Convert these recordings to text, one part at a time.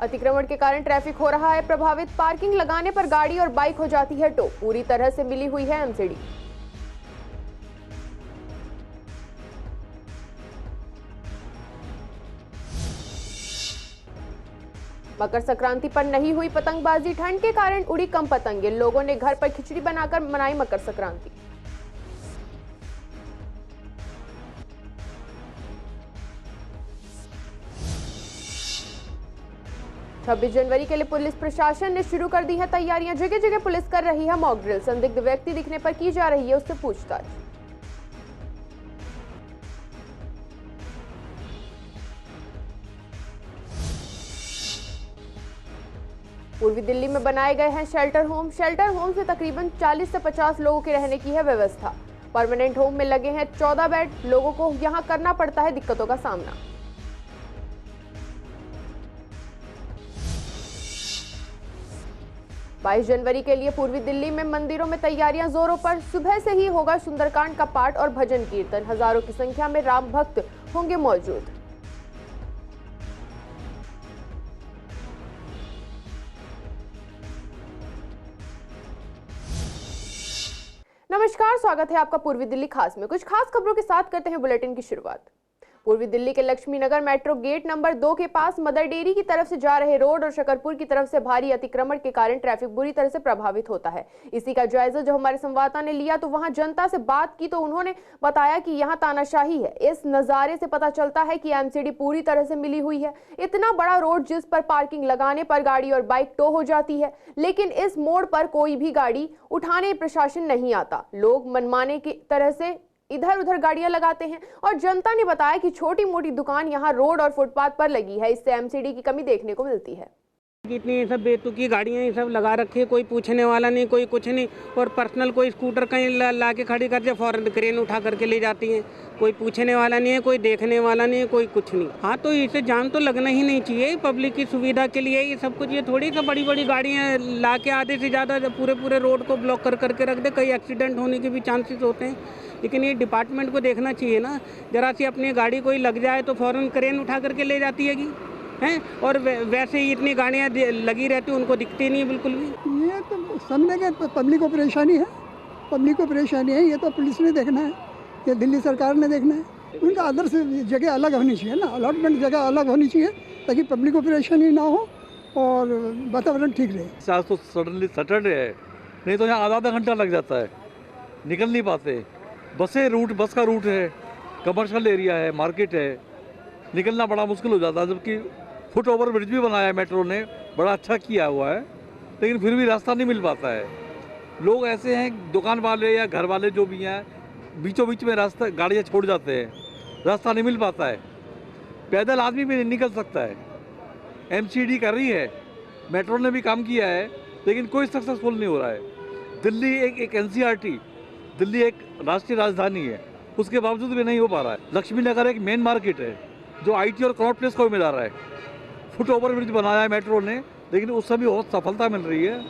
अतिक्रमण के कारण ट्रैफिक हो रहा है प्रभावित। पार्किंग लगाने पर गाड़ी और बाइक हो जाती है टो। पूरी तरह से मिली हुई है एमसीडी। मकर संक्रांति पर नहीं हुई पतंगबाजी। ठंड के कारण उड़ी कम पतंगे। लोगों ने घर पर खिचड़ी बनाकर मनाई मकर संक्रांति। छब्बीस जनवरी के लिए पुलिस प्रशासन ने शुरू कर दी है तैयारियां। जगह जगह पुलिस कर रही है मॉक ड्रिल। संदिग्ध व्यक्ति दिखने पर की जा रही है उससे पूछताछ। पूर्वी दिल्ली में बनाए गए हैं शेल्टर होम। शेल्टर होम से तकरीबन 40 से 50 लोगों के रहने की है व्यवस्था। परमानेंट होम में लगे हैं 14 बेड। लोगों को यहां करना पड़ता है दिक्कतों का सामना। बाईस जनवरी के लिए पूर्वी दिल्ली में मंदिरों में तैयारियां जोरों पर। सुबह से ही होगा सुंदरकांड का पाठ और भजन कीर्तन। हजारों की संख्या में राम भक्त होंगे मौजूद। नमस्कार, स्वागत है आपका पूर्वी दिल्ली खास में। कुछ खास खबरों के साथ करते हैं बुलेटिन की शुरुआत। पूर्वी दिल्ली के लक्ष्मी नगर मेट्रो गेट नंबर 2 के पास मदर डेयरी की तरफ से जा रहे रोड और शकरपुर की तरफ से भारी अतिक्रमण के कारण ट्रैफिक बुरी तरह से प्रभावित होता है। इसी का जायजा जो हमारे संवाददाता ने लिया तो वहां जनता से बात की तो उन्होंने बताया कि यहां तानाशाही है। इस नजारे से पता चलता है कि एमसीडी पूरी तरह से मिली हुई है। इतना बड़ा रोड जिस पर पार्किंग लगाने पर गाड़ी और बाइक टो हो जाती है, लेकिन इस मोड़ पर कोई भी गाड़ी उठाने प्रशासन नहीं आता। लोग मनमाने की तरह से इधर उधर गाड़ियां लगाते हैं और जनता ने बताया कि छोटी मोटी दुकान यहां रोड और फुटपाथ पर लगी है। इससे एमसीडी की कमी देखने को मिलती है। इतनी सब बेतुकी गाड़ियां ये सब लगा रखी है, कोई पूछने वाला नहीं, कोई कुछ नहीं। और पर्सनल कोई स्कूटर कहीं ला के खड़ी कर दे, फौरन क्रेन उठा करके ले जाती हैं। कोई पूछने वाला नहीं है, कोई देखने वाला नहीं है, कोई कुछ नहीं। हाँ, तो इसे जाम तो लगना ही नहीं चाहिए। पब्लिक की सुविधा के लिए ये सब कुछ। ये थोड़ी सा बड़ी बड़ी गाड़ियाँ ला के आधे से ज़्यादा पूरे रोड को ब्लॉक करके रख दे। कई एक्सीडेंट होने के भी चांसेस होते हैं। लेकिन ये डिपार्टमेंट को देखना चाहिए ना, जरा सी अपनी गाड़ी कोई लग जाए तो फौरन क्रेन उठा करके ले जाती हैगी हैं। और वैसे ही इतनी गाड़ियाँ लगी रहती उनको दिखती नहीं बिल्कुल भी। ये तो समझने के पब्लिक को परेशानी है। पब्लिक को परेशानी है, ये तो पुलिस ने देखना है, ये दिल्ली सरकार ने देखना है। उनका अदर से जगह अलग होनी चाहिए ना, अलॉटमेंट जगह अलग होनी चाहिए ताकि पब्लिक को परेशानी ना हो और वातावरण ठीक रहे। आज तो सडनली सैटरडे है, नहीं तो यहाँ आधा घंटा लग जाता है, निकल नहीं पाते। बस का रूट है, कमर्शियल एरिया है, मार्केट है, निकलना बड़ा मुश्किल हो जाता है। जबकि फुट ओवर ब्रिज भी बनाया है मेट्रो ने, बड़ा अच्छा किया हुआ है, लेकिन फिर भी रास्ता नहीं मिल पाता है। लोग ऐसे हैं, दुकान वाले या घर वाले जो भी हैं, बीचों बीच में रास्ता गाड़ियाँ छोड़ जाते हैं, रास्ता नहीं मिल पाता है। पैदल आदमी भी नहीं निकल सकता है। एमसीडी कर रही है, मेट्रो ने भी काम किया है, लेकिन कोई सक्सेसफुल नहीं हो रहा है। दिल्ली एक एनसीईआरटी, दिल्ली एक राष्ट्रीय राजधानी है, उसके बावजूद भी नहीं हो पा रहा है। लक्ष्मी नगर एक मेन मार्केट है जो आईटी और क्राउड प्लेस को मिला रहा है। फुट ओवर ब्रिज बनाया है मेट्रो ने, लेकिन उससे भी बहुत सफलता मिल रही है।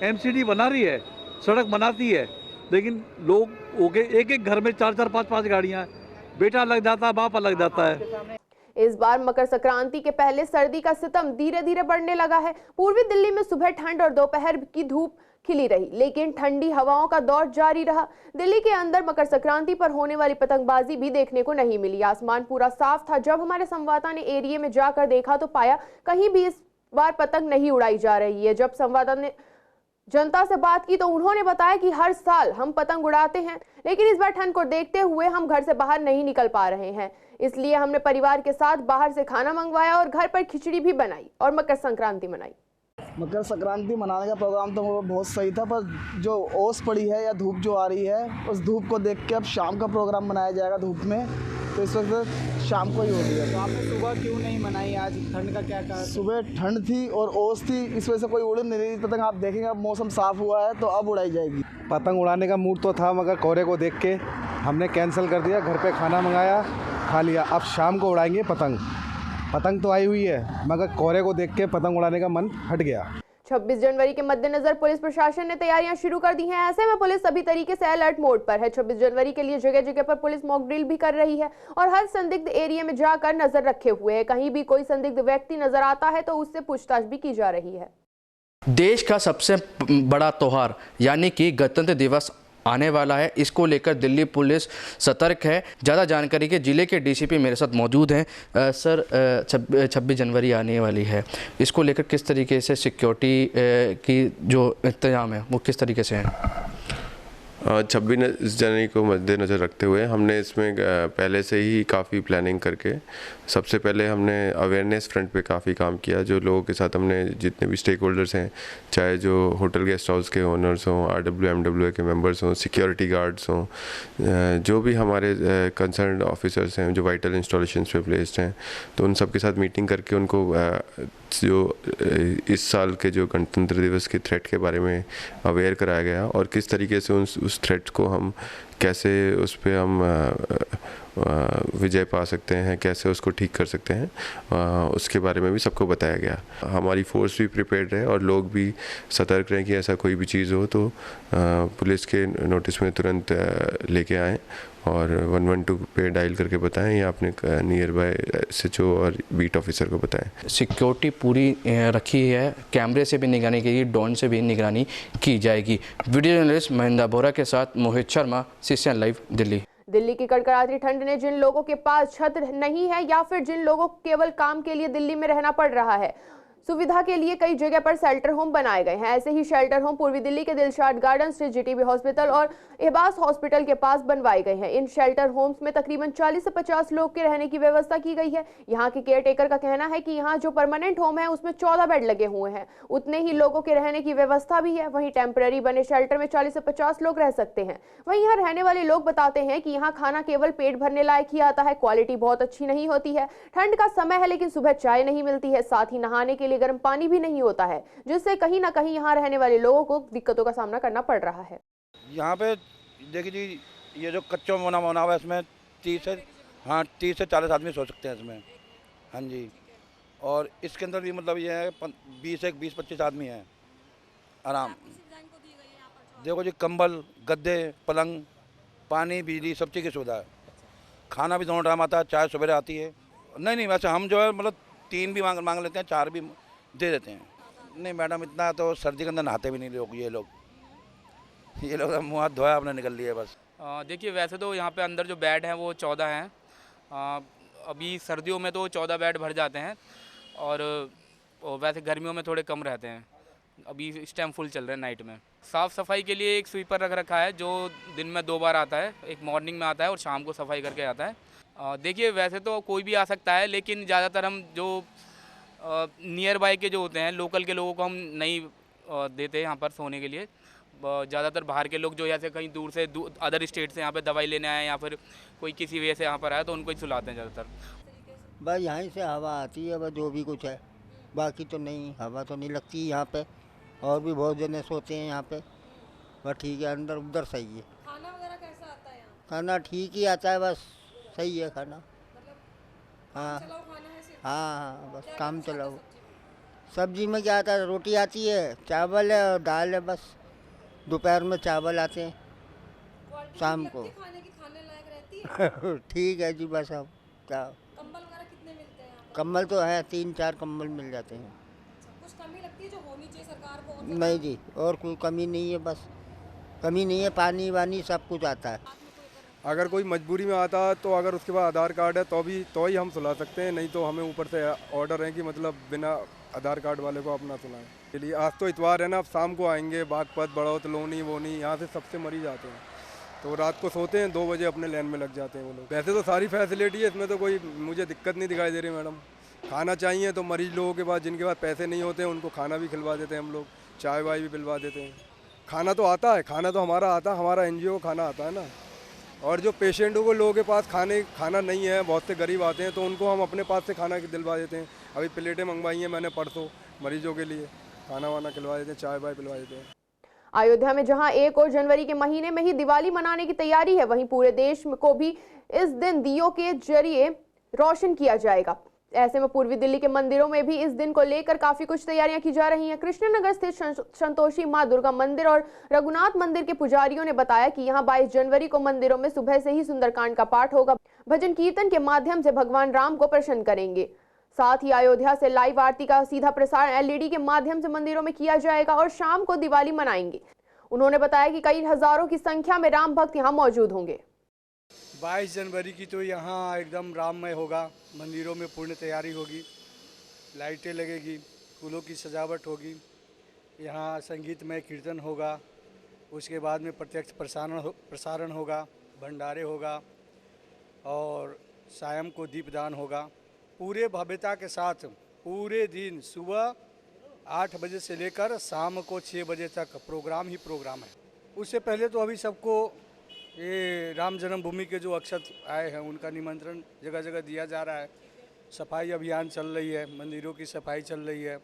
एमसीडी बना रही है, सड़क बनाती है, लेकिन लोग हो गए एक घर में 4-4, 5-5 गाड़ियाँ, बेटा लग जाता है, बाप लग जाता है। इस बार मकर संक्रांति के पहले सर्दी का सितम धीरे धीरे बढ़ने लगा है। पूर्वी दिल्ली में सुबह ठंड और दोपहर की धूप खिली रही, लेकिन ठंडी हवाओं का दौर जारी रहा। दिल्ली के अंदर मकर संक्रांति पर होने वाली पतंगबाजी भी देखने को नहीं मिली। आसमान पूरा साफ था। जब हमारे संवाददाता ने एरिया में जाकर देखा तो पाया कहीं भी इस बार पतंग नहीं उड़ाई जा रही है। जब संवाददाता ने जनता से बात की तो उन्होंने बताया कि हर साल हम पतंग उड़ाते हैं, लेकिन इस बार ठंड को देखते हुए हम घर से बाहर नहीं निकल पा रहे हैं। इसलिए हमने परिवार के साथ बाहर से खाना मंगवाया और घर पर खिचड़ी भी बनाई और मकर संक्रांति मनाई। मकर संक्रांति मनाने का प्रोग्राम तो बहुत सही था, पर जो ओस पड़ी है या धूप जो आ रही है, उस धूप को देख के अब शाम का प्रोग्राम बनाया जाएगा धूप में। तो इस वक्त शाम को ही हो रही है। तो आपने सुबह क्यों नहीं मनाई आज? ठंड का क्या कारण? सुबह ठंड थी और ओस थी, इस वजह से कोई उड़ नहीं रही पतंग। आप देखेंगे अब मौसम साफ़ हुआ है तो अब उड़ाई जाएगी। पतंग उड़ाने का मूड तो था, मगर कोहरे को देख के हमने कैंसिल कर दिया। घर पे खाना मंगाया, खा लिया। अब शाम को उड़ाएंगे पतंग। पतंग तो आई हुई है, मगर कोहरे को देख के पतंग उड़ाने का मन हट गया। 26 जनवरी के मद्देनजर पुलिस प्रशासन ने तैयारियां शुरू कर दी हैं। ऐसे में पुलिस सभी तरीके से अलर्ट मोड पर है। 26 जनवरी के लिए जगह जगह पर पुलिस मॉक ड्रिल भी कर रही है और हर संदिग्ध एरिया में जाकर नजर रखे हुए है। कहीं भी कोई संदिग्ध व्यक्ति नजर आता है तो उससे पूछताछ भी की जा रही है। देश का सबसे बड़ा त्योहार यानी कि गणतंत्र दिवस आने वाला है, इसको लेकर दिल्ली पुलिस सतर्क है। ज़्यादा जानकारी के जिले के डीसीपी मेरे साथ मौजूद हैं। सर, 26 जनवरी आने वाली है, इसको लेकर किस तरीके से सिक्योरिटी की जो इंतजाम है वो किस तरीके से है? 26 जनवरी को मद्देनज़र रखते हुए हमने इसमें पहले से ही काफ़ी प्लानिंग करके सबसे पहले हमने अवेयरनेस फ्रंट पे काफ़ी काम किया। जो लोगों के साथ हमने जितने भी स्टेक होल्डर्स हैं, चाहे जो होटल गेस्ट हाउस के ओनर्स हों, RWMWA के मेंबर्स हों, सिक्योरिटी गार्ड्स हों, जो भी हमारे कंसर्न ऑफिसर्स हैं जो वाइटल इंस्टॉलेशंस पे प्लेस्ड हैं, तो उन सब के साथ मीटिंग करके उनको जो इस साल के जो गणतंत्र दिवस के थ्रेट के बारे में अवेयर कराया गया और किस तरीके से उस थ्रेट को हम कैसे उस पर हम विजय पा सकते हैं, कैसे उसको ठीक कर सकते हैं, उसके बारे में भी सबको बताया गया। हमारी फोर्स भी प्रिपेयर्ड है और लोग भी सतर्क रहें कि ऐसा कोई भी चीज़ हो तो पुलिस के नोटिस में तुरंत लेके आएँ और 112 पे डायल करके बताएं या अपने नियर बाय SHO और बीट ऑफिसर को बताएं। सिक्योरिटी पूरी रखी है, कैमरे से भी निगरानी की, ड्रोन से भी निगरानी की जाएगी। वीडियो जर्नलिस्ट महेंद्र बोरा के साथ मोहित शर्मा, CCN लाइव, दिल्ली। दिल्ली की कड़कड़ाती ठंड ने जिन लोगों के पास छत नहीं है या फिर जिन लोगों को केवल काम के लिए दिल्ली में रहना पड़ रहा है, सुविधा के लिए कई जगह पर शेल्टर होम बनाए गए हैं। ऐसे ही शेल्टर होम पूर्वी दिल्ली के दिलशाद गार्डन्स, GTB हॉस्पिटल और एहबास हॉस्पिटल के पास बनवाए गए हैं। इन शेल्टर होम्स में तकरीबन 40 से 50 लोग के रहने की व्यवस्था की गई है। यहाँ के केयर टेकर का कहना है कि यहाँ जो परमानेंट होम है उसमें 14 बेड लगे हुए हैं, उतने ही लोगों के रहने की व्यवस्था भी है। वहीं टेम्पररी बने शेल्टर में 40 से 50 लोग रह सकते हैं। वहीं यहाँ रहने वाले लोग बताते हैं कि यहाँ खाना केवल पेट भरने लायक ही आता है, क्वालिटी बहुत अच्छी नहीं होती है। ठंड का समय है लेकिन सुबह चाय नहीं मिलती है, साथ ही नहाने के लिए गर्म पानी भी नहीं होता है, जिससे कहीं ना कहीं यहाँ रहने वाले लोगों को दिक्कतों का सामना करना पड़ रहा है। यहाँ पे देखिए जी, ये जो कच्चा बना हुआ है इसमें 30 से 40 आदमी सो सकते हैं इसमें। हाँ जी, और इसके अंदर भी मतलब ये है 20-25 आदमी हैं आराम। देखो जी, कंबल, गद्दे, पलंग, पानी, बिजली, सब चीज़ की सुविधा है। खाना भी दोनों टाइम आता है, चाय सवेरे आती है। नहीं वैसे हम जो है मतलब 3 भी मांग लेते हैं, 4 भी दे देते हैं। नहीं मैडम, इतना तो सर्दी के अंदर नहाते भी नहीं लोग, ये लोग मुँह हाथ धोया अपने निकल लिए बस। देखिए, वैसे तो यहाँ पे अंदर जो बेड हैं वो 14 हैं। अभी सर्दियों में तो 14 बेड भर जाते हैं और वैसे गर्मियों में थोड़े कम रहते हैं। अभी इस टाइम फुल चल रहे हैं नाइट में। साफ़ सफाई के लिए एक स्वीपर रख रखा है जो दिन में 2 बार आता है, एक मॉर्निंग में आता है और शाम को सफाई करके आता है। देखिए, वैसे तो कोई भी आ सकता है लेकिन ज़्यादातर हम जो नियर बाय के जो होते हैं लोकल के लोगों को हम नहीं देते यहाँ पर सोने के लिए। ज़्यादातर बाहर के लोग जो ऐसे कहीं दूर से अदर स्टेट से यहाँ पे दवाई लेने आए या फिर कोई किसी वजह से यहाँ पर आया तो उनको ही सुलाते हैं ज़्यादातर। बस यहीं से हवा आती है, बस जो भी कुछ है, बाकी तो नहीं, हवा तो नहीं लगती यहाँ पे। और भी बहुत जने सोते हैं यहाँ पे, बस ठीक है, अंदर उधर सही है। खाना वगैरह कैसा आता है यहाँ? खाना ठीक ही आता है, बस सही है खाना। हाँ हाँ, बस काम चलाओ। सब्जी में क्या आता है, रोटी आती है, चावल है और दाल है, बस दोपहर में चावल आते हैं, शाम को खाने लायक रहती है। ठीक है जी, बस अब क्या। कंबल वगैरह कितने मिलते हैं यहाँ पर? कंबल तो है, 3-4 कंबल मिल जाते हैं। कुछ कमी लगती है जो होनी चाहिए सरकार को? नहीं जी, और कोई कमी नहीं है, बस कमी नहीं है, पानी वानी सब कुछ आता है। अगर कोई मजबूरी में आता है तो अगर उसके पास आधार कार्ड है तो ही हम सुला सकते हैं, नहीं तो हमें ऊपर से ऑर्डर है कि मतलब बिना आधार कार्ड वाले को अपना सुलाएं। चलिए, आज तो इतवार है ना, अब शाम को आएंगे, बागपत, बड़ौत, लोनी, वोनी, यहाँ से सबसे मरीज आते हैं, तो रात को सोते हैं, 2 बजे अपने लाइन में लग जाते हैं वो लोग। वैसे तो सारी फैसिलिटी है इसमें, तो कोई मुझे दिक्कत नहीं दिखाई दे रही मैडम। खाना चाहिए तो मरीज लोगों के पास जिनके पास पैसे नहीं होते हैं उनको खाना भी खिलवा देते हैं हम लोग, चाय वाय भी पिलवा देते हैं। खाना तो आता है, खाना तो हमारा आता है, हमारा NGO खाना आता है ना। और जो पेशेंटों को लोगों के पास खाना नहीं है, बहुत से गरीब आते हैं, तो उनको हम अपने पास से खाना दिलवा देते हैं। अभी प्लेटें मंगवाई हैं मैंने परसों, मरीजों के लिए खाना वाना खिलवा देते हैं, चाय वाय पिलवा देते हैं। अयोध्या में जहां 1 और जनवरी के महीने में ही दिवाली मनाने की तैयारी है, वहीं पूरे देश को भी इस दिन दियों के जरिए रोशन किया जाएगा। ऐसे में पूर्वी दिल्ली के मंदिरों में भी इस दिन को लेकर काफी कुछ तैयारियां की जा रही हैं। कृष्णनगर स्थित संतोषी मां दुर्गा मंदिर और रघुनाथ मंदिर के पुजारियों ने बताया कि यहां 22 जनवरी को मंदिरों में सुबह से ही सुंदरकांड का पाठ होगा। भजन कीर्तन के माध्यम से भगवान राम को प्रसन्न करेंगे। साथ ही अयोध्या से लाइव आरती का सीधा प्रसारण LED के माध्यम से मंदिरों में किया जाएगा और शाम को दिवाली मनाएंगे। उन्होंने बताया कि कई हजारों की संख्या में राम भक्त यहाँ मौजूद होंगे। 22 जनवरी की तो यहाँ एकदम राममय होगा। मंदिरों में पूर्ण तैयारी होगी, लाइटें लगेगी, फूलों की सजावट होगी, यहाँ संगीतमय कीर्तन होगा, उसके बाद में प्रत्यक्ष प्रसारण होगा, भंडारे होगा और शाम को दीपदान होगा। पूरे भव्यता के साथ पूरे दिन सुबह 8 बजे से लेकर शाम को 6 बजे तक प्रोग्राम ही प्रोग्राम है। उससे पहले तो अभी सबको ये राम जन्मभूमि के जो अक्षत आए हैं उनका निमंत्रण जगह जगह दिया जा रहा है। सफाई अभियान चल रही है, मंदिरों की सफाई चल रही है,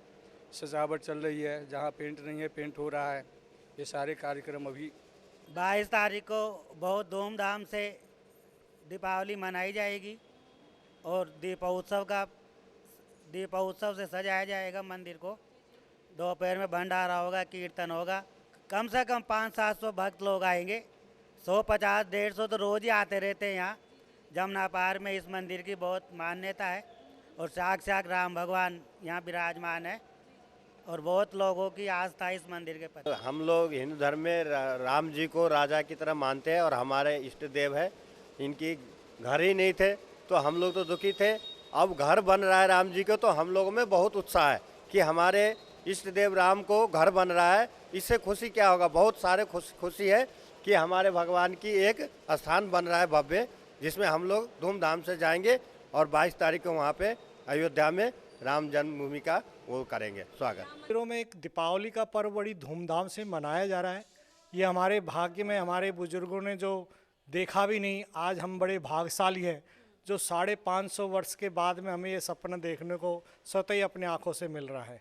सजावट चल रही है, जहाँ पेंट नहीं है पेंट हो रहा है। ये सारे कार्यक्रम अभी 22 तारीख को बहुत धूमधाम से दीपावली मनाई जाएगी और दीपोत्सव से सजाया जाएगा मंदिर को। दोपहर में भंडारा होगा, कीर्तन होगा। कम से कम 500-700 भक्त लोग आएंगे। 150-150 तो रोज़ ही आते रहते हैं यहाँ। जमुना पार में इस मंदिर की बहुत मान्यता है और साक्षात राम भगवान यहाँ विराजमान है और बहुत लोगों की आस्था है इस मंदिर के प्रति। हम लोग हिंदू धर्म में राम जी को राजा की तरह मानते हैं और हमारे इष्ट देव है। इनकी घर ही नहीं थे तो हम लोग तो दुखी थे। अब घर बन रहा है राम जी को तो हम लोगों में बहुत उत्साह है कि हमारे इष्ट देव राम को घर बन रहा है। इससे खुशी क्या होगा, बहुत सारे खुशी है कि हमारे भगवान की एक स्थान बन रहा है भव्य, जिसमें हम लोग धूमधाम से जाएंगे और 22 तारीख को वहाँ पे अयोध्या में राम जन्मभूमि का वो करेंगे स्वागत। मंदिरों में एक दीपावली का पर्व बड़ी धूमधाम से मनाया जा रहा है। ये हमारे भाग्य में हमारे बुजुर्गों ने जो देखा भी नहीं, आज हम बड़े भाग्यशाली हैं जो 550 वर्ष के बाद में हमें ये सपना देखने को स्वतः ही अपने आँखों से मिल रहा है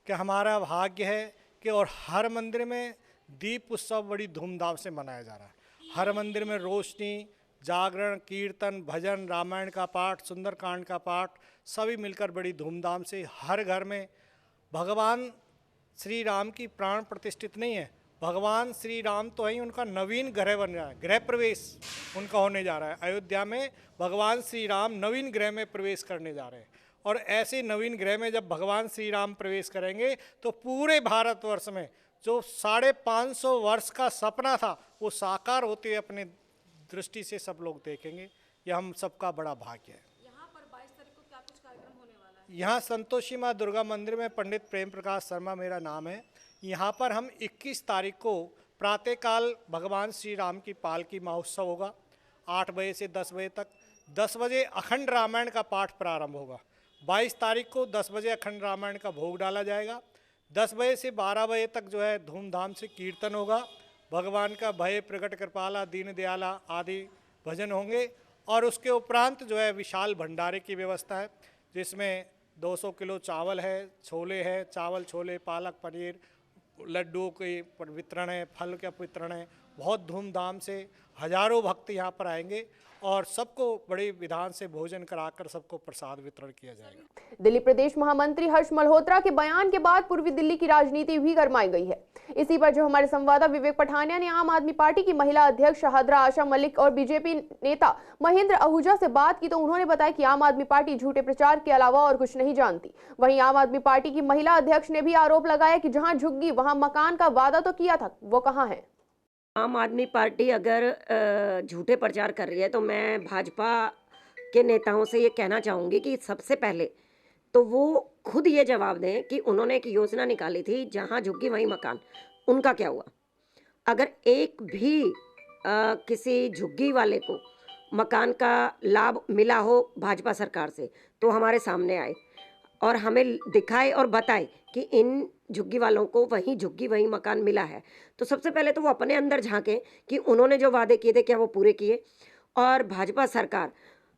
कि हमारा भाग्य है कि और हर मंदिर में दीप उत्सव बड़ी धूमधाम से मनाया जा रहा है। हर मंदिर में रोशनी, जागरण, कीर्तन, भजन, रामायण का पाठ, सुंदरकांड का पाठ सभी मिलकर बड़ी धूमधाम से हर घर में भगवान श्री राम की प्राण प्रतिष्ठित नहीं है। भगवान श्री राम तो ही उनका नवीन ग्रह बन रहा है, गृह प्रवेश उनका होने जा रहा है। अयोध्या में भगवान श्री राम नवीन ग्रह में प्रवेश करने जा रहे हैं और ऐसे नवीन ग्रह में जब भगवान श्री राम प्रवेश करेंगे तो पूरे भारतवर्ष में जो 550 वर्ष का सपना था वो साकार होते हुए अपने दृष्टि से सब लोग देखेंगे। यह हम सबका बड़ा भाग्य है। यहाँ पर 22 तारीख को क्या कुछ कार्यक्रम होने वाला है? यहाँ संतोषी माँ दुर्गा मंदिर में पंडित प्रेम प्रकाश शर्मा मेरा नाम है। यहाँ पर हम 21 तारीख को प्रातःकाल भगवान श्री राम की पालकी महोत्सव होगा 8 बजे से 10 बजे तक। 10 बजे अखंड रामायण का पाठ प्रारंभ होगा। 22 तारीख को 10 बजे अखंड रामायण का भोग डाला जाएगा। 10 बजे से 12 बजे तक जो है धूमधाम से कीर्तन होगा। भगवान का भय प्रकट कृपाला दीन दयाला आदि भजन होंगे और उसके उपरांत जो है विशाल भंडारे की व्यवस्था है जिसमें 200 किलो चावल है, छोले है, चावल छोले, पालक पनीर, लड्डू के वितरण है, फल का वितरण है। बहुत धूमधाम से हजारों भक्त यहाँ पर आएंगे और सबको बड़े विधान से भोजन कराकर सबको प्रसाद वितरण किया जाएगा। दिल्ली प्रदेश महामंत्री हर्ष मल्होत्रा के बयान के बाद पूर्वी दिल्ली की राजनीति भी गरमाई गई है। इसी पर जो हमारे संवाददाता विवेक पठानिया ने आम आदमी पार्टी की महिला अध्यक्ष शहादरा आशा मलिक और बीजेपी नेता महेंद्र आहूजा से बात की तो उन्होंने बताया कि आम आदमी पार्टी झूठे प्रचार के अलावा और कुछ नहीं जानती। वहीं आम आदमी पार्टी की महिला अध्यक्ष ने भी आरोप लगाया कि जहां झुग्गी वहां मकान का वादा तो किया था, वो कहां है। आम आदमी पार्टी अगर झूठे प्रचार कर रही है तो मैं भाजपा के नेताओं से ये कहना चाहूँगी कि सबसे पहले तो वो खुद ये जवाब दें कि उन्होंने एक योजना निकाली थी जहाँ झुग्गी वहीं मकान, उनका क्या हुआ। अगर एक भी किसी झुग्गी वाले को मकान का लाभ मिला हो भाजपा सरकार से तो हमारे सामने आए और हमें दिखाए और बताए कि इन झुग्गी वालों को वहीं झुग्गी वहीं मकान मिला है। तो सबसे पहले तो वो अपने अंदर झांकें कि उन्होंने जो वादे किए थे क्या वो पूरे किए। और भाजपा सरकार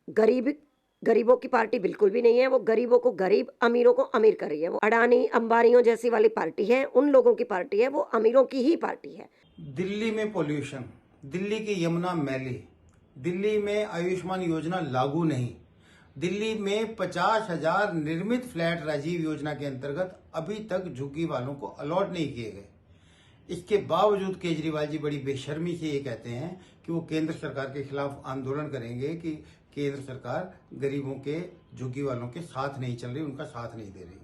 गरीबों की पार्टी बिल्कुल भी नहीं है। वो गरीबों को गरीब, अमीरों को अमीर कर रही है। वो अडानी अंबानियों जैसी वाली पार्टी है, उन लोगों की पार्टी है, वो अमीरों की ही पार्टी है। दिल्ली में पोल्यूशन, दिल्ली की यमुना मैली, दिल्ली में आयुष्मान योजना लागू नहीं, दिल्ली में 50,000 निर्मित फ्लैट राजीव योजना के अंतर्गत अभी तक झुग्गी वालों को अलॉट नहीं किए गए। इसके बावजूद केजरीवाल जी बड़ी बेशर्मी से ये कहते हैं कि वो केंद्र सरकार के खिलाफ आंदोलन करेंगे कि केंद्र सरकार गरीबों के झुग्गी वालों के साथ नहीं चल रही, उनका साथ नहीं दे रही।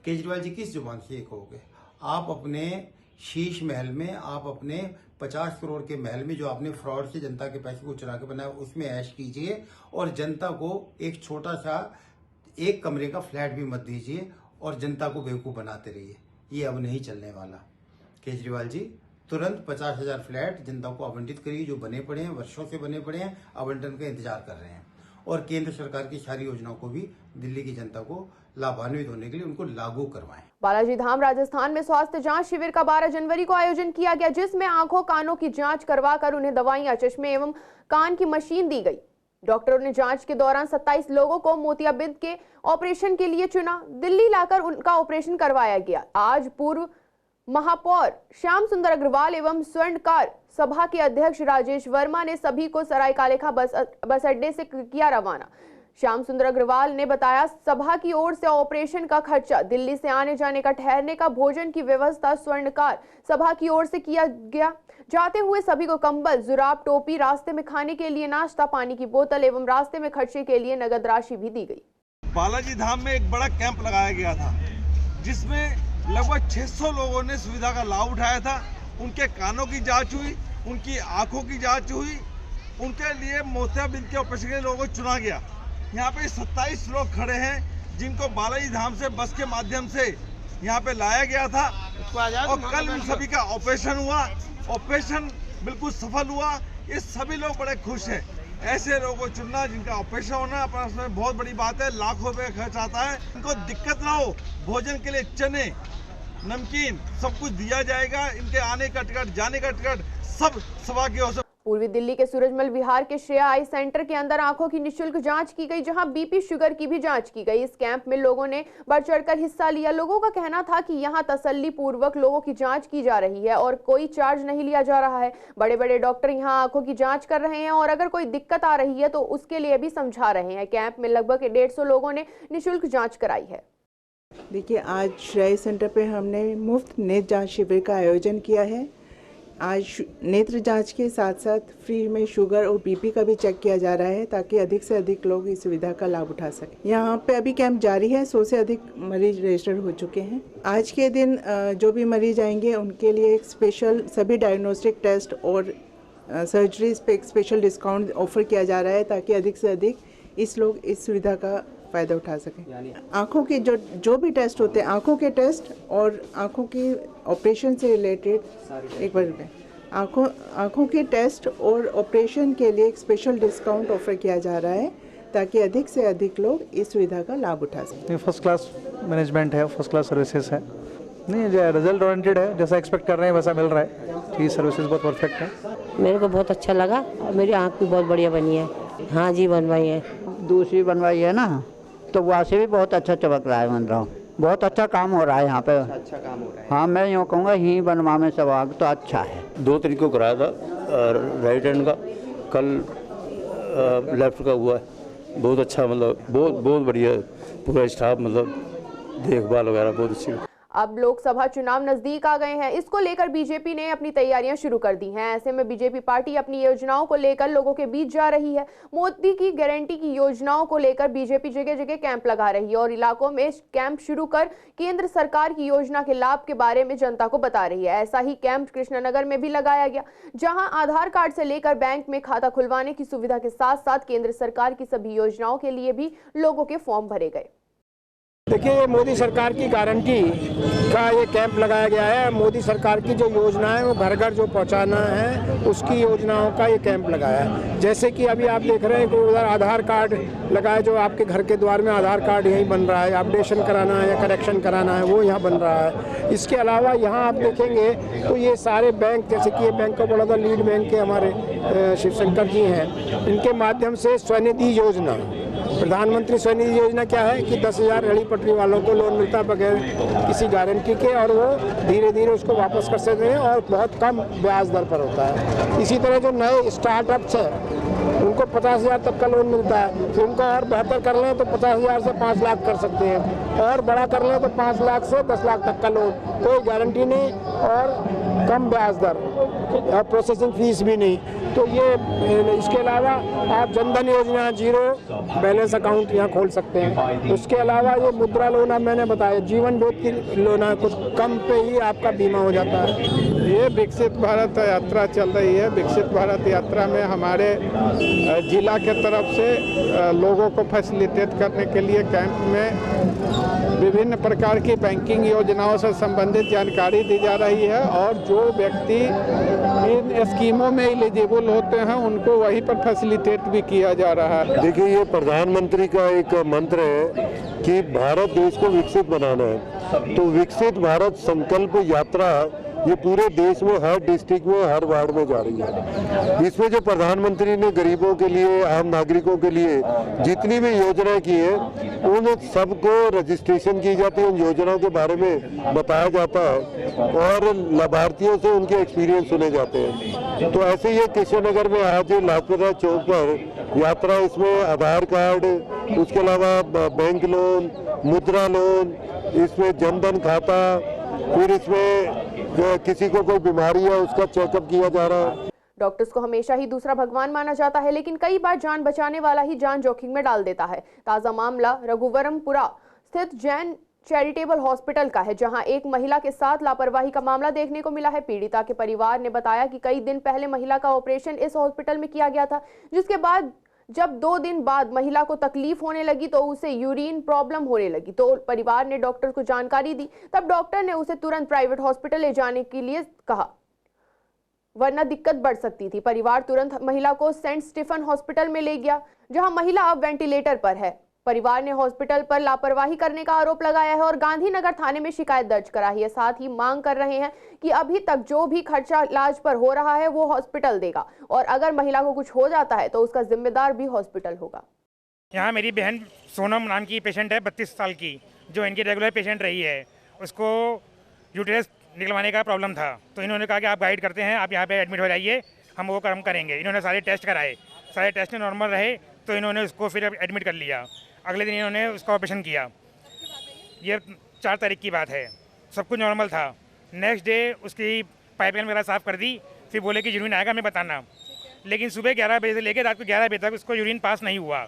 केजरीवाल जी किस जुबान से ये कहोगे? आप अपने शीश महल में, आप अपने 50 करोड़ के महल में जो आपने फ्रॉड से जनता के पैसे को चुरा के बनाया उसमें ऐश कीजिए और जनता को एक छोटा सा एक कमरे का फ्लैट भी मत दीजिए और जनता को बेवकूफ़ बनाते रहिए। ये अब नहीं चलने वाला। केजरीवाल जी तुरंत 50,000 फ्लैट जनता को आवंटित करिए, जो बने पड़े हैं, वर्षों से बने पड़े हैं, आवंटन का इंतजार कर रहे हैं। और केंद्र सरकार की सारी योजनाओं को भी दिल्ली की जनता को लाभान्वित होने के लिए उनको लागू करवाएं। बालाजी धाम राजस्थान में स्वास्थ्य जांच शिविर का 12 जनवरी को आयोजन किया गया, जिसमें आंखों कानों की जांच करवाकर उन्हें दवाइयां, चश्मे एवं कान की मशीन दी गई। डॉक्टरों ने जांच के दौरान 27 लोगों को मोतियाबिंद के ऑपरेशन के लिए चुना। दिल्ली लाकर उनका ऑपरेशन करवाया गया। आज पूर्व महापौर श्याम सुंदर अग्रवाल एवं स्वर्णकार सभा के अध्यक्ष राजेश वर्मा ने सभी को सरायकालेखा बस अड्डे से किया रवाना। श्याम सुंदर अग्रवाल ने बताया, सभा की ओर से ऑपरेशन का खर्चा, दिल्ली से आने जाने का, ठहरने का, भोजन की व्यवस्था स्वर्णकार सभा की ओर से किया गया। जाते हुए सभी को कंबल, जुराब, टोपी, रास्ते में खाने के लिए नाश्ता, पानी की बोतल एवं रास्ते में खर्चे के लिए नगद राशि भी दी गई। बालाजी धाम में एक बड़ा कैंप लगाया गया था, जिसमें लगभग 600 लोगों ने सुविधा का लाभ उठाया था। उनके कानों की जांच हुई, उनकी आंखों की जांच हुई, उनके लिए मोतियाबिंद के ऑपरेशन के लोगों को चुना गया। यहाँ पे 27 लोग खड़े हैं जिनको बालाजी धाम से बस के माध्यम से यहाँ पे लाया गया था और कल उन सभी का ऑपरेशन हुआ। ऑपरेशन बिल्कुल सफल हुआ। ये सभी लोग बड़े खुश हैं। ऐसे लोगों को चुनना जिनका ऑपरेशन होना अपना बहुत बड़ी बात है। लाखों रुपए खर्च आता है। इनको दिक्कत ना हो, भोजन के लिए चने, नमकीन सब कुछ दिया जाएगा। इनके आने का टिकट, जाने का टिकट सब सभा की ओर से। पूर्वी दिल्ली के सूरजमल विहार के श्रेया आई सेंटर के अंदर आंखों की निःशुल्क जांच की गई, जहां बीपी, शुगर की भी जांच की गई। इस कैंप में लोगों ने बढ़ चढ़कर हिस्सा लिया। लोगों का कहना था कि यहां तसल्ली पूर्वक लोगों की जांच की जा रही है और कोई चार्ज नहीं लिया जा रहा है। बड़े बड़े डॉक्टर यहां आंखों की जांच कर रहे हैं और अगर कोई दिक्कत आ रही है तो उसके लिए भी समझा रहे हैं। कैंप में लगभग 150 लोगों ने निःशुल्क जाँच कराई है। देखिए, आज श्रेया सेंटर पे हमने मुफ्त नेत्र जांच शिविर का आयोजन किया है। आज नेत्र जांच के साथ साथ फ्री में शुगर और बीपी का भी चेक किया जा रहा है, ताकि अधिक से अधिक लोग इस सुविधा का लाभ उठा सकें। यहाँ पे अभी कैंप जारी है। 100 से अधिक मरीज रजिस्टर हो चुके हैं। आज के दिन जो भी मरीज आएंगे उनके लिए एक स्पेशल सभी डायग्नोस्टिक टेस्ट और सर्जरीज पे एक स्पेशल डिस्काउंट ऑफर किया जा रहा है, ताकि अधिक से अधिक लोग इस सुविधा का फ़ायदा उठा सकें। आँखों के जो भी टेस्ट होते हैं, आँखों के टेस्ट और आँखों की ऑपरेशन से रिलेटेड एक बार आँखों के टेस्ट और ऑपरेशन के लिए एक स्पेशल डिस्काउंट ऑफर किया जा रहा है, ताकि अधिक से अधिक लोग इस सुविधा का लाभ उठा सकें। फर्स्ट क्लास मैनेजमेंट है, फर्स्ट क्लास सर्विसेज है। नहीं, रिजल्ट ओरिएंटेड है, जैसा एक्सपेक्ट कर रहे हैं वैसा मिल रहा है। ये सर्विसेज बहुत परफेक्ट है। मेरे को बहुत अच्छा लगा और मेरी आँख भी बहुत बढ़िया बनी है। हाँ जी, बनवाई है। दूसरी बनवाई है ना, तो वहाँ से भी बहुत अच्छा चमक रहा है। बन रहा हूँ, बहुत अच्छा काम हो रहा है यहाँ पे। अच्छा काम हो रहा है। हाँ, मैं यूँ कहूँगा ही बनवा में सब आग तो अच्छा है। 2 तरीकों कराया था, राइट हैंड का, कल लेफ्ट का हुआ है। बहुत अच्छा, मतलब बहुत बढ़िया पूरा स्टाफ, मतलब देखभाल वगैरह बहुत अच्छी। अब लोकसभा चुनाव नजदीक आ गए हैं। इसको लेकर बीजेपी ने अपनी तैयारियां शुरू कर दी हैं। ऐसे में बीजेपी पार्टी अपनी योजनाओं को लेकर लोगों के बीच जा रही है। मोदी की गारंटी की योजनाओं को लेकर बीजेपी जगह जगह कैंप लगा रही है और इलाकों में कैंप शुरू कर केंद्र सरकार की योजना के लाभ के बारे में जनता को बता रही है। ऐसा ही कैंप कृष्णनगर में भी लगाया गया, जहां आधार कार्ड से लेकर बैंक में खाता खुलवाने की सुविधा के साथ साथ केंद्र सरकार की सभी योजनाओं के लिए भी लोगों के फॉर्म भरे गए। देखिए, ये मोदी सरकार की गारंटी का ये कैंप लगाया गया है। मोदी सरकार की जो योजना है वो घर घर जो पहुंचाना है, उसकी योजनाओं का ये कैंप लगाया है। जैसे कि अभी आप देख रहे हैं कि उधर आधार कार्ड लगाया, जो आपके घर के द्वार में आधार कार्ड यहीं बन रहा है। अपडेशन कराना है या करेक्शन कराना है वो यहाँ बन रहा है। इसके अलावा यहाँ आप देखेंगे तो ये सारे बैंक, जैसे कि ये bank of Baroda lead bank के हमारे शिवशंकर जी हैं, इनके माध्यम से स्वनिधि योजना, प्रधानमंत्री स्वनिधि योजना क्या है कि 10,000 रेहड़ी पटरी वालों को लोन मिलता है बगैर किसी गारंटी के, और वो धीरे धीरे उसको वापस कर सकते हैं और बहुत कम ब्याज दर पर होता है। इसी तरह जो नए स्टार्टअप्स हैं उनको 50,000 तक का लोन मिलता है। फिर उनको और बेहतर कर लें तो 50,000 से 5 लाख कर सकते हैं, और बड़ा कर लें तो 5 लाख से 10 लाख तक का लोन, कोई गारंटी नहीं और कम ब्याज दर और प्रोसेसिंग फीस भी नहीं। तो ये इसके अलावा आप जनधन योजना जीरो बैलेंस अकाउंट यहाँ खोल सकते हैं। उसके अलावा ये मुद्रा लोन अब मैंने बताया, जीवन ज्योति लोन है, कुछ कम पे ही आपका बीमा हो जाता है। ये विकसित भारत यात्रा चल रही है। विकसित भारत यात्रा में हमारे जिला के तरफ से लोगों को फैसिलिटेट करने के लिए कैंप में विभिन्न प्रकार की बैंकिंग योजनाओं से संबंधित जानकारी दी जा रही है, और जो व्यक्ति इन स्कीमों में एलिजिबल होते हैं उनको वहीं पर फैसिलिटेट भी किया जा रहा है। देखिए, ये प्रधानमंत्री का एक मंत्र है कि भारत देश को विकसित बनाना है, तो विकसित भारत संकल्प यात्रा ये पूरे देश में हर डिस्ट्रिक्ट में हर वार्ड में जा रही है। इसमें जो प्रधानमंत्री ने गरीबों के लिए, आम नागरिकों के लिए जितनी भी योजनाएं की है उन सबको रजिस्ट्रेशन की जाती है, उन योजनाओं के बारे में बताया जाता है और लाभार्थियों से उनके एक्सपीरियंस सुने जाते हैं। तो ऐसे ही कृष्णनगर में आज लाजपत चौक पर यात्रा, इसमें आधार कार्ड, उसके अलावा बैंक लोन, मुद्रा लोन, इसमें जनधन खाता, फिर इसमें किसी को कोई बीमारी है उसका चेकअप किया जा रहा है। डॉक्टर्स को हमेशा ही दूसरा भगवान माना जाता है, लेकिन कई बार जान बचाने वाला ही जान जोखिम में डाल देता है। ताजा मामला रघुवरमपुरा स्थित जैन चैरिटेबल हॉस्पिटल का है, जहां एक महिला के साथ लापरवाही का मामला देखने को मिला है। पीड़िता के परिवार ने बताया कि कई दिन पहले महिला का ऑपरेशन इस हॉस्पिटल में किया गया था, जिसके बाद जब 2 दिन बाद महिला को तकलीफ होने लगी तो उसे यूरिन प्रॉब्लम होने लगी, तो परिवार ने डॉक्टर को जानकारी दी। तब डॉक्टर ने उसे तुरंत प्राइवेट हॉस्पिटल ले जाने के लिए कहा, वरना दिक्कत बढ़ सकती थी। परिवार तुरंत महिला को सेंट स्टीफन हॉस्पिटल में ले गया, जहां महिला अब वेंटिलेटर पर है। परिवार ने हॉस्पिटल पर लापरवाही करने का आरोप लगाया है और गांधीनगर थाने में शिकायत दर्ज कराई है। साथ ही मांग कर रहे हैं कि अभी तक जो भी खर्चा इलाज पर हो रहा है वो हॉस्पिटल देगा, और अगर महिला को कुछ हो जाता है तो उसका जिम्मेदार भी हॉस्पिटल होगा। यहाँ मेरी बहन सोनम नाम की पेशेंट है, 32 साल की, जो इनकी रेगुलर पेशेंट रही है। उसको यूटेरस निकलवाने का प्रॉब्लम था, तो इन्होंने कहा कि आप गाइड करते हैं, आप यहाँ पे एडमिट हो जाइए, हम वो काम करेंगे। इन्होंने सारे टेस्ट कराए, सारे टेस्ट में नॉर्मल रहे, तो इन्होंने उसको फिर एडमिट कर लिया। अगले दिन इन्होंने उसका ऑपरेशन किया। ये 4 तारीख की बात है, सब कुछ नॉर्मल था। नेक्स्ट डे उसकी पाइपलाइन वगैरह साफ़ कर दी, फिर बोले कि यूरिन आएगा, हमें बताना। लेकिन सुबह 11 बजे से लेकर रात को 11 बजे तक उसको यूरिन पास नहीं हुआ।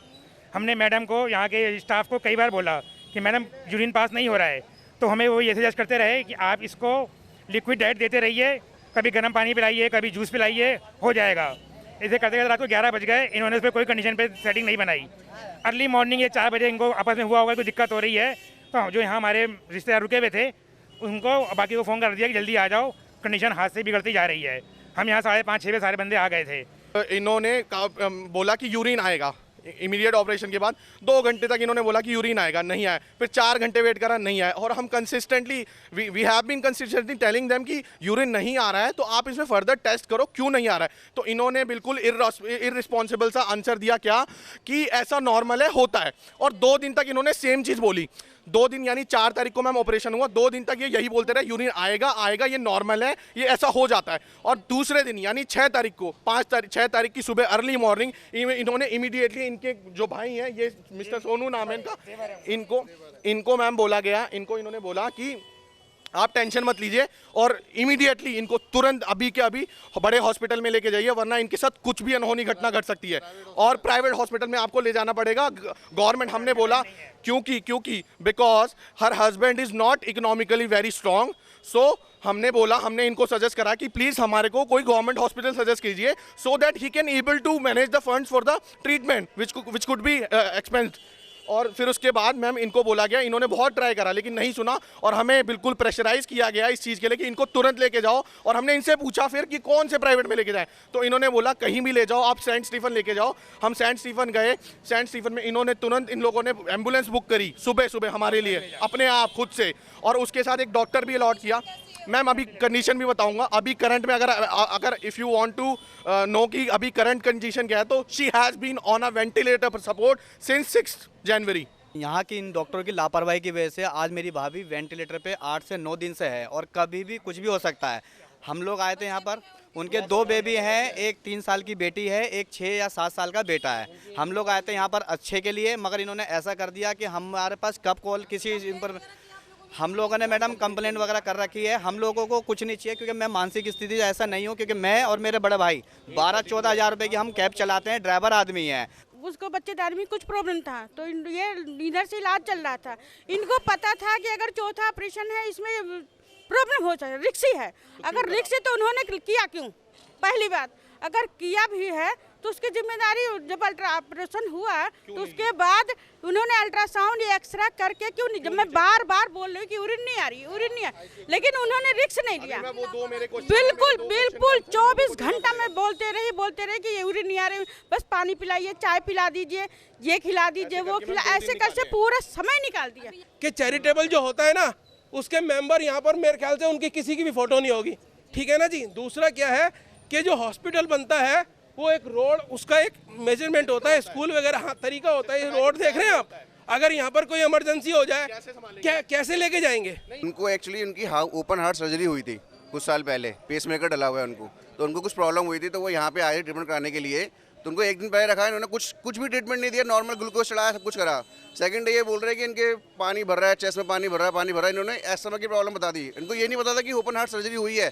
हमने मैडम को, यहाँ के स्टाफ को कई बार बोला कि मैडम यूरिन पास नहीं हो रहा है, तो हमें वो ये सजेस्ट करते रहे कि आप इसको लिक्विड डाइट देते रहिए, कभी गर्म पानी पिलाइए, कभी जूस पिलाइए, हो जाएगा। ऐसे करते करते रात को 11 बज गए। इन्होंने उस पर कोई कंडीशन पे सेटिंग नहीं बनाई। अर्ली मॉर्निंग ये 4 बजे इनको आपस में हुआ होगा, कोई दिक्कत हो रही है, तो जो यहाँ हमारे रिश्तेदार रुके हुए थे उनको बाकी को फ़ोन कर दिया कि जल्दी आ जाओ, कंडीशन हाथ से बिगड़ती जा रही है। हम यहाँ 5:30-6 बजे सारे बंदे आ गए थे। इन्होंने बोला कि यूरिन आएगा, इमीडिएट ऑपरेशन के बाद 2 घंटे तक इन्होंने बोला कि यूरिन आएगा, नहीं आया। फिर 4 घंटे वेट करा, नहीं आया। और हम consistently we have been consistently telling them कि यूरिन नहीं आ रहा है तो आप इसमें फर्दर टेस्ट करो, क्यों नहीं आ रहा है। तो इन्होंने बिल्कुल इररिस्पॉन्सिबल सा आंसर दिया क्या कि ऐसा नॉर्मल है, होता है। और 2 दिन तक इन्होंने सेम चीज़ बोली। 2 दिन यानी 4 तारीख को मैम ऑपरेशन हुआ, 2 दिन तक ये यही बोलते रहे यूरिन आएगा आएगा, ये नॉर्मल है, ये ऐसा हो जाता है। और दूसरे दिन यानी 6 तारीख को 6 तारीख की सुबह अर्ली मॉर्निंग इन्होंने इमीडिएटली, इनके जो भाई हैं, ये मिस्टर सोनू नाम है इनका, इनको मैम बोला गया, इन्होंने बोला कि आप टेंशन मत लीजिए और इमीडिएटली इनको तुरंत अभी के अभी बड़े हॉस्पिटल में लेके जाइए, वरना इनके साथ कुछ भी अनहोनी घटना घट सकती है और प्राइवेट हॉस्पिटल में आपको ले जाना पड़ेगा। गवर्नमेंट, हमने बोला क्योंकि बिकॉज हर husband is not economically very strong, so हमने बोला, हमने इनको सजेस्ट करा कि प्लीज़ हमारे को कोई गवर्नमेंट हॉस्पिटल सजेस्ट कीजिए so that he can able to manage the funds for the treatment which could be expense. और फिर उसके बाद मैम इनको बोला गया, इन्होंने बहुत ट्राई करा लेकिन नहीं सुना और हमें बिल्कुल प्रेशराइज किया गया इस चीज़ के लिए कि इनको तुरंत लेके जाओ। और हमने इनसे पूछा फिर कि कौन से प्राइवेट में लेके जाएं, तो इन्होंने बोला कहीं भी ले जाओ, आप सेंट स्टीफन लेके जाओ। हम सेंट स्टीफन गए, सेंट स्टीफन में इन्होंने तुरंत, इन लोगों ने एम्बुलेंस बुक करी सुबह हमारे लिए अपने आप खुद से, और उसके साथ एक डॉक्टर भी अलॉट किया। मैम अभी कंडीशन भी बताऊंगा, अभी करंट में अगर if you want to know कि अभी करंट कंडीशन क्या है, तो she has been on a ventilator support since 6 January. यहाँ की इन डॉक्टरों की लापरवाही की वजह से आज मेरी भाभी वेंटिलेटर पे 8 से 9 दिन से है और कभी भी कुछ भी हो सकता है। हम लोग आए थे यहाँ पर, उनके 2 बेबी हैं, एक 3 साल की बेटी है, एक 6 या 7 साल का बेटा है। हम लोग आए थे यहाँ पर अच्छे के लिए, मगर इन्होंने ऐसा कर दिया कि हमारे पास कब कॉल किसी इन पर हम लोगों ने मैडम कंप्लेंट वगैरह कर रखी है। हम लोगों को कुछ नहीं चाहिए, क्योंकि मैं मानसिक स्थिति से ऐसा नहीं हूँ, क्योंकि मैं और मेरे बड़े भाई 12-14 हज़ार रुपये की हम कैब चलाते हैं, ड्राइवर आदमी हैं। उसको बच्चेदार में कुछ प्रॉब्लम था, तो ये इधर से इलाज चल रहा था। इनको पता था कि अगर चौथा ऑपरेशन है इसमें प्रॉब्लम हो जाए, रिक्सी है। अगर रिक्सी तो उन्होंने किया क्यों? पहली बात, अगर किया भी है तो उसकी जिम्मेदारी, जब ऑपरेशन हुआ तो उसके बाद उन्होंने अल्ट्रासाउंड या एक्सरे करके क्यों नहीं, जब मैं बार बार बोल रही हूँ कि यूरिन नहीं आ रही, यूरिन नहीं आ रही, लेकिन उन्होंने रिक्स नहीं लिया। बिल्कुल 24 घंटा में बोलते रही कि यूरिन नहीं आ रही, बस पानी पिलाइए, चाय पिला दीजिए, ये खिला दीजिए, वो खिला, ऐसे कैसे पूरा समय निकाल दिया। कि चैरिटेबल जो होता है ना, उसके मेंबर यहाँ पर मेरे ख्याल से उनकी किसी की भी फोटो नहीं होगी, ठीक है ना जी। दूसरा क्या है कि जो हॉस्पिटल बनता है वो एक रोड, उसका एक मेजरमेंट होता है, स्कूल वगैरह हाँ तरीका होता है। रोड देख रहे हैं आप, अगर यहाँ पर कोई इमरजेंसी हो जाए कैसे लेके जाएंगे? उनको एक्चुअली उनकी ओपन हार्ट सर्जरी हुई थी कुछ साल पहले, पेसमेकर डला हुआ है उनको, तो उनको कुछ प्रॉब्लम हुई थी, तो वो यहाँ पे आए ट्रीटमेंट कराने के लिए। तो उनको एक दिन पहले रखा है, इन्होंने कुछ भी ट्रीटमेंट नहीं दिया, नॉर्मल ग्लूकोज चढ़ाया, सब कुछ करा। सेकंड डे ये बोल रहे हैं कि इनके पानी भर रहा है, चेस्ट में पानी भर रहा है। इन्होंने एस्थमा की प्रॉब्लम बता दी। इनको ये नहीं पता था कि ओपन हार्ट सर्जरी हुई है,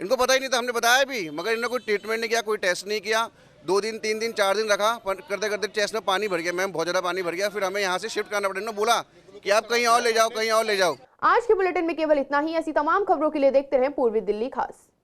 इनको पता ही नहीं था। हमने बताया भी, मगर इन्होंने कोई ट्रीटमेंट नहीं किया, कोई टेस्ट नहीं किया। 2 दिन 3 दिन 4 दिन रखा, करते करते चेस्ट में पानी भर गया, मैम बहुत ज़्यादा पानी भर गया। फिर हमें यहाँ से शिफ्ट करना पड़ा। इन्होंने बोला कि आप कहीं और ले जाओ, कहीं और ले जाओ। आज के बुलेटिन में केवल इतना ही। ऐसी तमाम खबरों के लिए देखते रहें पूर्वी दिल्ली खास।